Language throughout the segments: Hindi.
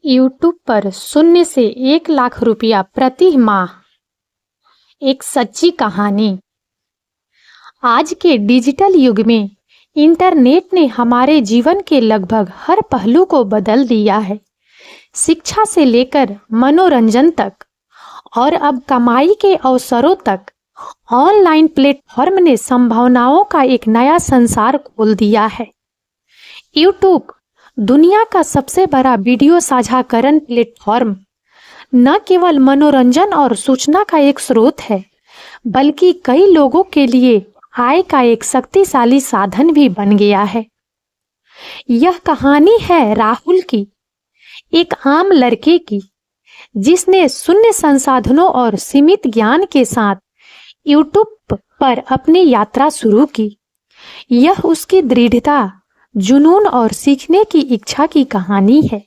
यूट्यूब पर शून्य से 1 लाख रुपया प्रति माह, एक सच्ची कहानी। आज के डिजिटल युग में इंटरनेट ने हमारे जीवन के लगभग हर पहलू को बदल दिया है, शिक्षा से लेकर मनोरंजन तक और अब कमाई के अवसरों तक। ऑनलाइन प्लेटफॉर्म ने संभावनाओं का एक नया संसार खोल दिया है। यूट्यूब दुनिया का सबसे बड़ा वीडियो साझाकरण प्लेटफॉर्म न केवल मनोरंजन और सूचना का एक स्रोत है, बल्कि कई लोगों के लिए आय का एक शक्तिशाली साधन भी बन गया है। यह कहानी है राहुल की, एक आम लड़के की, जिसने शून्य संसाधनों और सीमित ज्ञान के साथ यूट्यूब पर अपनी यात्रा शुरू की। यह उसकी दृढ़ता, जुनून और सीखने की इच्छा की कहानी है,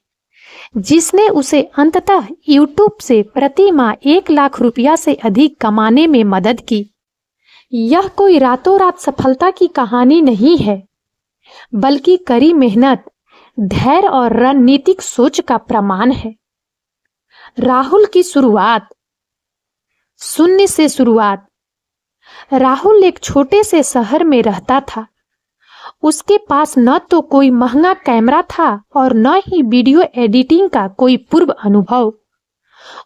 जिसने उसे अंततः यूट्यूब से प्रति माह 1 लाख रुपया से अधिक कमाने में मदद की। यह कोई रातों रात सफलता की कहानी नहीं है, बल्कि कड़ी मेहनत, धैर्य और रणनीतिक सोच का प्रमाण है। राहुल की शुरुआत। शून्य से शुरुआत। राहुल एक छोटे से शहर में रहता था। उसके पास न तो कोई महंगा कैमरा था और न ही वीडियो एडिटिंग का कोई पूर्व अनुभव।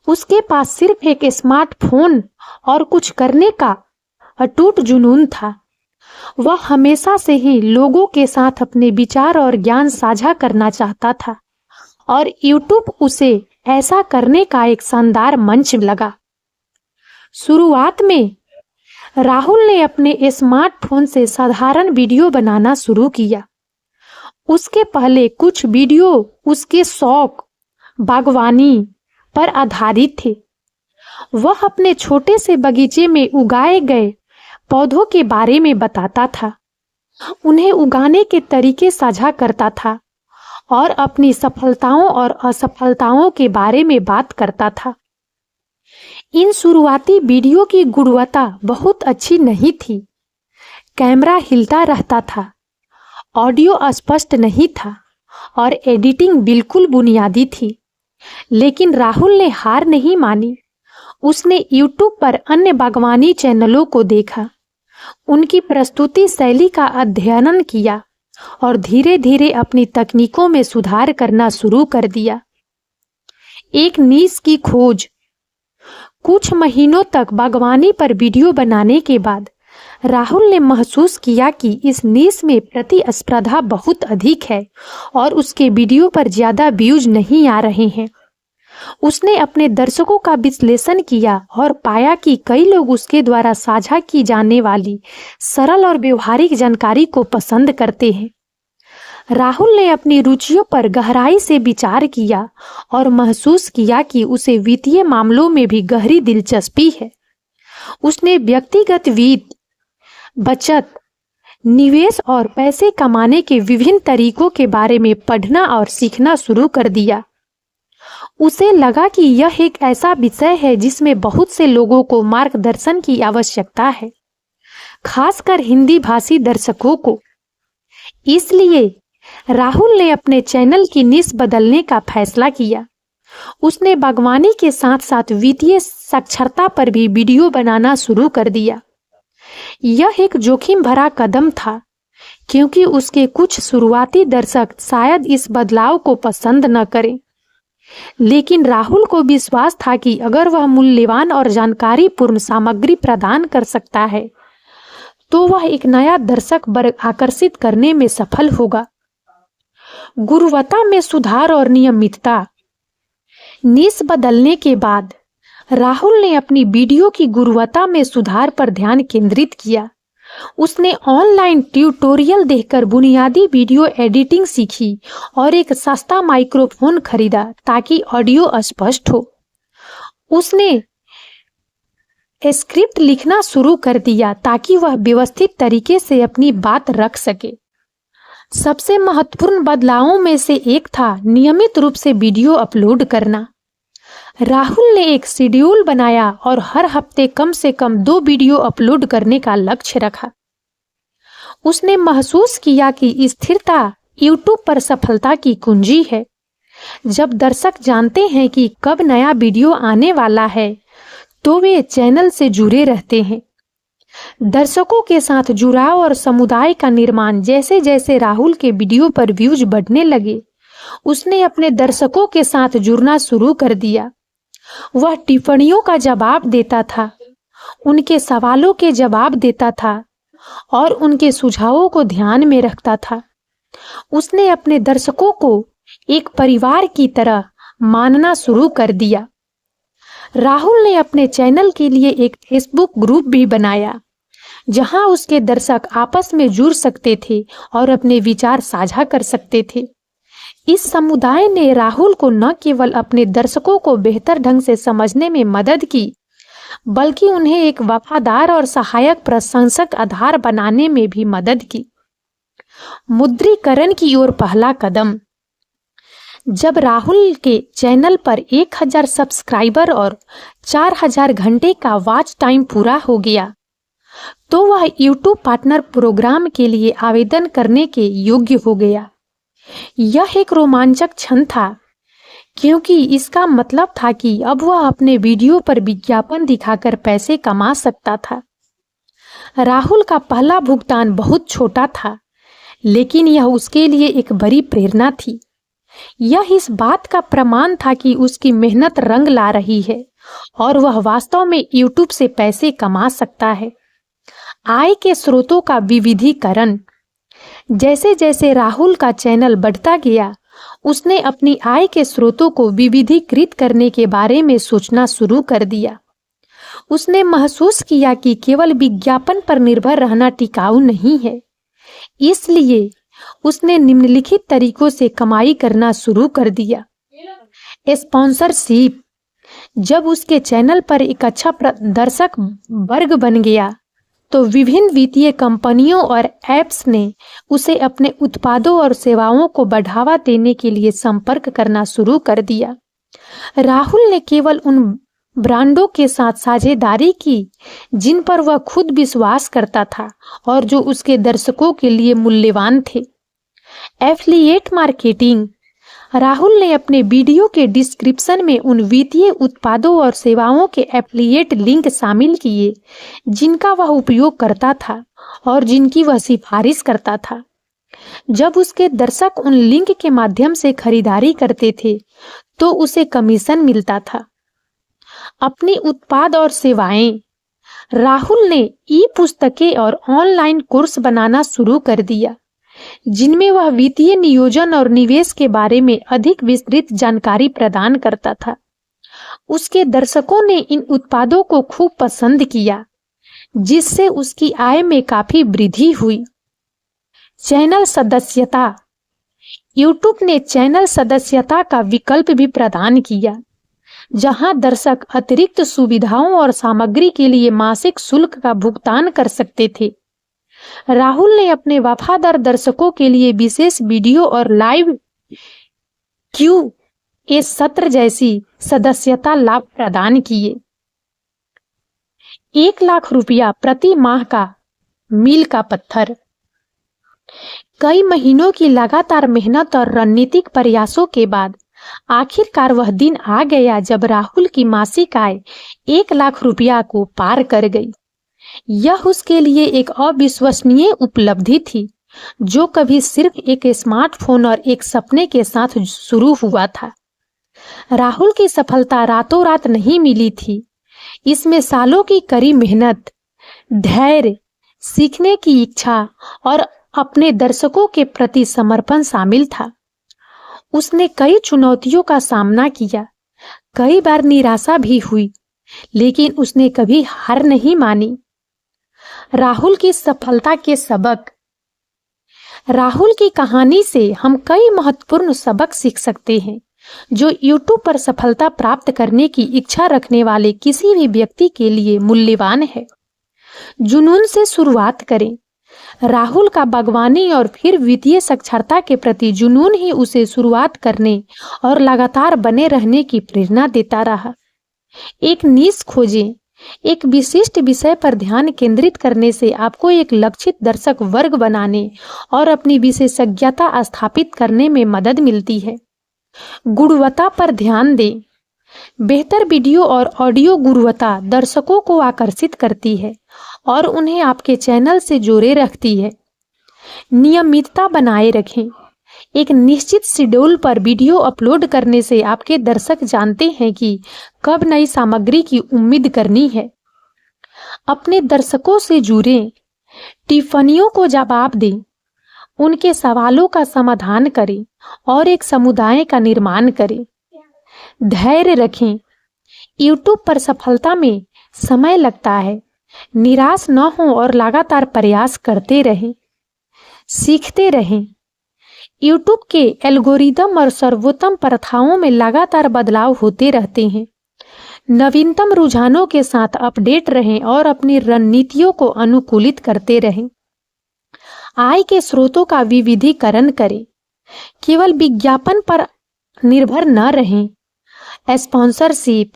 उसके पास सिर्फ एक स्मार्टफोन और कुछ करने का अटूट जुनून था। वह हमेशा से ही लोगों के साथ अपने विचार और ज्ञान साझा करना चाहता था और यूट्यूब उसे ऐसा करने का एक शानदार मंच लगा। शुरुआत में राहुल ने अपने स्मार्टफोन से साधारण वीडियो बनाना शुरू किया। उसके पहले कुछ वीडियो उसके शौक, बागवानी पर आधारित थे। वह अपने छोटे से बगीचे में उगाए गए पौधों के बारे में बताता था, उन्हें उगाने के तरीके साझा करता था और अपनी सफलताओं और असफलताओं के बारे में बात करता था। इन शुरुआती वीडियो की गुणवत्ता बहुत अच्छी नहीं थी। कैमरा हिलता रहता था, ऑडियो अस्पष्ट नहीं था और एडिटिंग बिल्कुल बुनियादी थी। लेकिन राहुल ने हार नहीं मानी। उसने यूट्यूब पर अन्य बागवानी चैनलों को देखा, उनकी प्रस्तुति शैली का अध्ययन किया और धीरे धीरे अपनी तकनीकों में सुधार करना शुरू कर दिया। एक नीश की खोज। कुछ महीनों तक बागवानी पर वीडियो बनाने के बाद राहुल ने महसूस किया कि इस नीश में प्रतिस्पर्धा बहुत अधिक है और उसके वीडियो पर ज्यादा व्यूज नहीं आ रहे हैं। उसने अपने दर्शकों का विश्लेषण किया और पाया कि कई लोग उसके द्वारा साझा की जाने वाली सरल और व्यवहारिक जानकारी को पसंद करते हैं। राहुल ने अपनी रुचियों पर गहराई से विचार किया और महसूस किया कि उसे वित्तीय मामलों में भी गहरी दिलचस्पी है। उसने व्यक्तिगत वित्त, बचत, निवेश और पैसे कमाने के विभिन्न तरीकों के बारे में पढ़ना और सीखना शुरू कर दिया। उसे लगा कि यह एक ऐसा विषय है जिसमें बहुत से लोगों को मार्गदर्शन की आवश्यकता है, खासकर हिंदी भाषी दर्शकों को। इसलिए राहुल ने अपने चैनल की नीश बदलने का फैसला किया। उसने बागवानी के साथ साथ वित्तीय साक्षरता पर भी वीडियो बनाना शुरू कर दिया। यह एक जोखिम भरा कदम था, क्योंकि उसके कुछ शुरुआती दर्शक शायद इस बदलाव को पसंद न करें। लेकिन राहुल को विश्वास था कि अगर वह मूल्यवान और जानकारीपूर्ण सामग्री प्रदान कर सकता है, तो वह एक नया दर्शक वर्ग आकर्षित करने में सफल होगा। गुणवत्ता में सुधार और नियमितता। नीश बदलने के बाद राहुल ने अपनी वीडियो की गुणवत्ता में सुधार पर ध्यान केंद्रित किया। उसने ऑनलाइन ट्यूटोरियल देखकर बुनियादी वीडियो एडिटिंग सीखी और एक सस्ता माइक्रोफोन खरीदा ताकि ऑडियो स्पष्ट हो। उसने स्क्रिप्ट लिखना शुरू कर दिया ताकि वह व्यवस्थित तरीके से अपनी बात रख सके। सबसे महत्वपूर्ण बदलावों में से एक था नियमित रूप से वीडियो अपलोड करना। राहुल ने एक शेड्यूल बनाया और हर हफ्ते कम से कम 2 वीडियो अपलोड करने का लक्ष्य रखा। उसने महसूस किया कि स्थिरता यूट्यूब पर सफलता की कुंजी है। जब दर्शक जानते हैं कि कब नया वीडियो आने वाला है तो वे चैनल से जुड़े रहते हैं। दर्शकों के साथ जुड़ाव और समुदाय का निर्माण। जैसे जैसे राहुल के वीडियो पर व्यूज बढ़ने लगे, उसने अपने दर्शकों के साथ जुड़ना शुरू कर दिया। वह टिप्पणियों का जवाब देता था, उनके सवालों के जवाब देता था और उनके सुझावों को ध्यान में रखता था। उसने अपने दर्शकों को एक परिवार की तरह मानना शुरू कर दिया। राहुल ने अपने चैनल के लिए एक फेसबुक ग्रुप भी बनाया, जहां उसके दर्शक आपस में जुड़ सकते थे और अपने विचार साझा कर सकते थे। इस समुदाय ने राहुल को न केवल अपने दर्शकों को बेहतर ढंग से समझने में मदद की, बल्कि उन्हें एक वफादार और सहायक प्रशंसक आधार बनाने में भी मदद की। मुद्रीकरण की ओर पहला कदम। जब राहुल के चैनल पर 1000 सब्सक्राइबर और 4000 घंटे का वॉच टाइम पूरा हो गया, तो वह यूट्यूब पार्टनर प्रोग्राम के लिए आवेदन करने के योग्य हो गया। यह एक रोमांचक क्षण था, क्योंकि इसका मतलब था कि अब वह अपने वीडियो पर विज्ञापन दिखाकर पैसे कमा सकता था। राहुल का पहला भुगतान बहुत छोटा था, लेकिन यह उसके लिए एक बड़ी प्रेरणा थी। यह इस बात का प्रमाण था कि उसकी मेहनत रंग ला रही है और वह वास्तव में यूट्यूब से पैसे कमा सकता है। आय के स्रोतों का विविधीकरण। जैसे जैसे राहुल का चैनल बढ़ता गया, उसने अपनी आय के स्रोतों को विविधीकृत करने के बारे में सोचना शुरू कर दिया। उसने महसूस किया कि केवल विज्ञापन पर निर्भर रहना टिकाऊ नहीं है। इसलिए उसने निम्नलिखित तरीकों से कमाई करना शुरू कर दिया। स्पॉन्सरशिप। जब उसके चैनल पर एक अच्छा दर्शक वर्ग बन गया, तो विभिन्न वित्तीय कंपनियों और ऐप्स ने उसे अपने उत्पादों और सेवाओं को बढ़ावा देने के लिए संपर्क करना शुरू कर दिया। राहुल ने केवल उन ब्रांडों के साथ साझेदारी की जिन पर वह खुद विश्वास करता था और जो उसके दर्शकों के लिए मूल्यवान थे। Affiliate marketing. राहुल ने अपने वीडियो के डिस्क्रिप्शन में उन वित्तीय उत्पादों और सेवाओं के एफिलिएट लिंक शामिल किए जिनका वह उपयोग करता था और जिनकी वह सिफारिश करता था। जब उसके दर्शक उन लिंक के माध्यम से खरीदारी करते थे, तो उसे कमीशन मिलता था। अपनी उत्पाद और सेवाएं। राहुल ने ई पुस्तकें और ऑनलाइन कोर्स बनाना शुरू कर दिया, जिनमें वह वित्तीय नियोजन और निवेश के बारे में अधिक विस्तृत जानकारी प्रदान करता था। उसके दर्शकों ने इन उत्पादों को खूब पसंद किया, जिससे उसकी आय में काफी वृद्धि हुई। चैनल सदस्यता। यूट्यूब ने चैनल सदस्यता का विकल्प भी प्रदान किया, जहां दर्शक अतिरिक्त सुविधाओं और सामग्री के लिए मासिक शुल्क का भुगतान कर सकते थे। राहुल ने अपने वफादार दर्शकों के लिए विशेष वीडियो और लाइव क्यू&ए सत्र जैसी सदस्यता लाभ प्रदान किए। 1 लाख रुपया प्रति माह का मील का पत्थर। कई महीनों की लगातार मेहनत और रणनीतिक प्रयासों के बाद आखिरकार वह दिन आ गया जब राहुल की मासिक आय 1 लाख रुपया को पार कर गई। यह उसके लिए एक अविश्वसनीय उपलब्धि थी, जो कभी सिर्फ एक स्मार्टफोन और एक सपने के साथ शुरू हुआ था। राहुल की सफलता रातों रात नहीं मिली थी। इसमें सालों की कड़ी मेहनत, धैर्य, सीखने की इच्छा और अपने दर्शकों के प्रति समर्पण शामिल था। उसने कई चुनौतियों का सामना किया, कई बार निराशा भी हुई, लेकिन उसने कभी हार नहीं मानी। राहुल की सफलता के सबक। राहुल की कहानी से हम कई महत्वपूर्ण सबक सीख सकते हैं, जो यूट्यूब पर सफलता प्राप्त करने की इच्छा रखने वाले किसी भी व्यक्ति के लिए मूल्यवान है। जुनून से शुरुआत करें। राहुल का बागवानी और फिर वित्तीय साक्षरता के प्रति जुनून ही उसे शुरुआत करने और लगातार बने रहने की प्रेरणा देता रहा। एक नीश खोजें। एक विशिष्ट विषय पर ध्यान केंद्रित करने से आपको एक लक्षित दर्शक वर्ग बनाने और अपनी विशेषज्ञता स्थापित करने में मदद मिलती है। गुणवत्ता पर ध्यान दें। बेहतर वीडियो और ऑडियो गुणवत्ता दर्शकों को आकर्षित करती है और उन्हें आपके चैनल से जोड़े रखती है। नियमितता बनाए रखें। एक निश्चित शेड्यूल पर वीडियो अपलोड करने से आपके दर्शक जानते हैं कि कब नई सामग्री की उम्मीद करनी है। अपने दर्शकों से जुड़ें। टिप्पणियों को जवाब दें, उनके सवालों का समाधान करें और एक समुदाय का निर्माण करें। धैर्य रखें। YouTube पर सफलता में समय लगता है। निराश न हो और लगातार प्रयास करते रहें। सीखते रहें। YouTube के एल्गोरिदम और सर्वोत्तम प्रथाओं में लगातार बदलाव होते रहते हैं। नवीनतम रुझानों के साथ अपडेट रहें और अपनी रणनीतियों को अनुकूलित करते रहें। आय के स्रोतों का विविधीकरण करें। केवल विज्ञापन पर निर्भर न रहें। स्पॉन्सरशिप,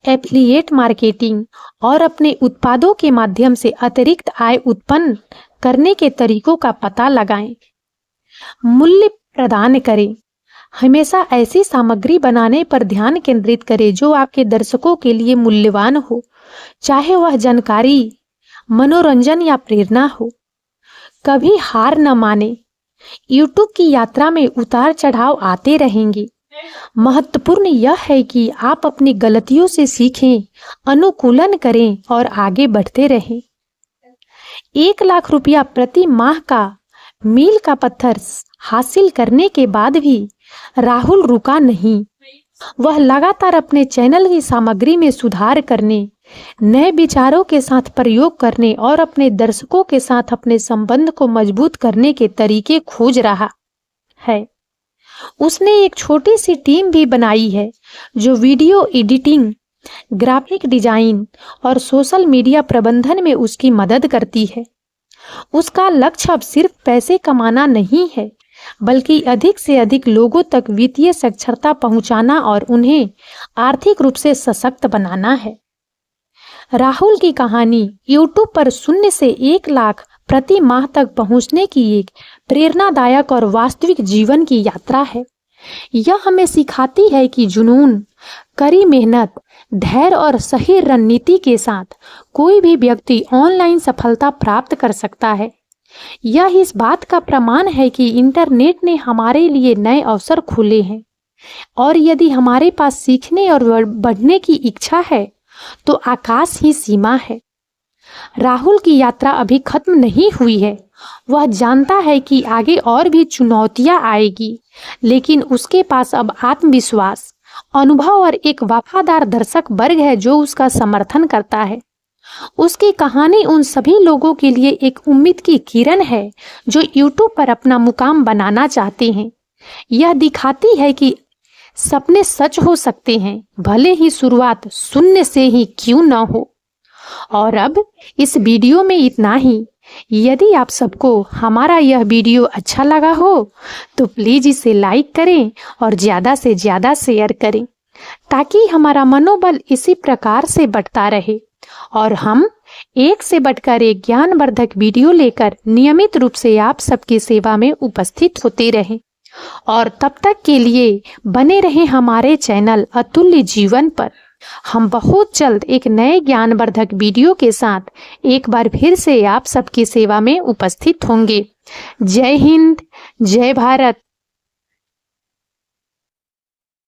एफिलिएट मार्केटिंग और अपने उत्पादों के माध्यम से अतिरिक्त आय उत्पन्न करने के तरीकों का पता लगाएं। मूल्य प्रदान करें। हमेशा ऐसी सामग्री बनाने पर ध्यान केंद्रित करें जो आपके दर्शकों के लिए मूल्यवान हो, चाहे वह जानकारी, मनोरंजन या प्रेरणा हो। कभी हार न माने। YouTube की यात्रा में उतार चढ़ाव आते रहेंगे। महत्वपूर्ण यह है कि आप अपनी गलतियों से सीखें, अनुकूलन करें और आगे बढ़ते रहें। 1 लाख रुपया प्रति माह का मील का पत्थर हासिल करने के बाद भी राहुल रुका नहीं। वह लगातार अपने चैनल की सामग्री में सुधार करने, नए विचारों के साथ प्रयोग करने और अपने दर्शकों के साथ अपने संबंध को मजबूत करने के तरीके खोज रहा है। उसने एक छोटी सी टीम भी बनाई है जो वीडियो एडिटिंग, ग्राफिक डिजाइन और सोशल मीडिया प्रबंधन में उसकी मदद करती है। उसका लक्ष्य अब सिर्फ पैसे कमाना नहीं है, बल्कि अधिक से अधिक लोगों तक वित्तीय साक्षरता पहुंचाना और उन्हें आर्थिक रूप से सशक्त बनाना है। राहुल की कहानी YouTube पर 0 से 1 लाख प्रति माह तक पहुंचने की एक प्रेरणादायक और वास्तविक जीवन की यात्रा है। यह हमें सिखाती है कि जुनून, कड़ी मेहनत, धैर्य और सही रणनीति के साथ कोई भी व्यक्ति ऑनलाइन सफलता प्राप्त कर सकता है। यह इस बात का प्रमाण है कि इंटरनेट ने हमारे लिए नए अवसर खोले हैं और यदि हमारे पास सीखने और बढ़ने की इच्छा है तो आकाश ही सीमा है। राहुल की यात्रा अभी खत्म नहीं हुई है। वह जानता है कि आगे और भी चुनौतियां आएगी, लेकिन उसके पास अब आत्मविश्वास, अनुभव और एक वफादार दर्शक वर्ग है जो उसका समर्थन करता है। उसकी कहानी उन सभी लोगों के लिए एक उम्मीद की किरण है जो YouTube पर अपना मुकाम बनाना चाहते हैं। यह दिखाती है कि सपने सच हो सकते हैं, भले ही शुरुआत 0 से ही क्यों न हो। और अब इस वीडियो में इतना ही। यदि आप सबको हमारा यह वीडियो अच्छा लगा हो तो प्लीज़ इसे लाइक करें और ज़्यादा से ज़्यादा शेयर करें ताकि हमारा मनोबल इसी प्रकार से बढ़ता रहे और हम एक से बढ़कर एक ज्ञानवर्धक वीडियो लेकर नियमित रूप से आप सबकी सेवा में उपस्थित होते रहें। और तब तक के लिए बने रहें हमारे चैनल अतुल्य जीवन पर। हम बहुत जल्द एक नए ज्ञानवर्धक वीडियो के साथ एक बार फिर से आप सबकी सेवा में उपस्थित होंगे। जय हिंद, जय भारत।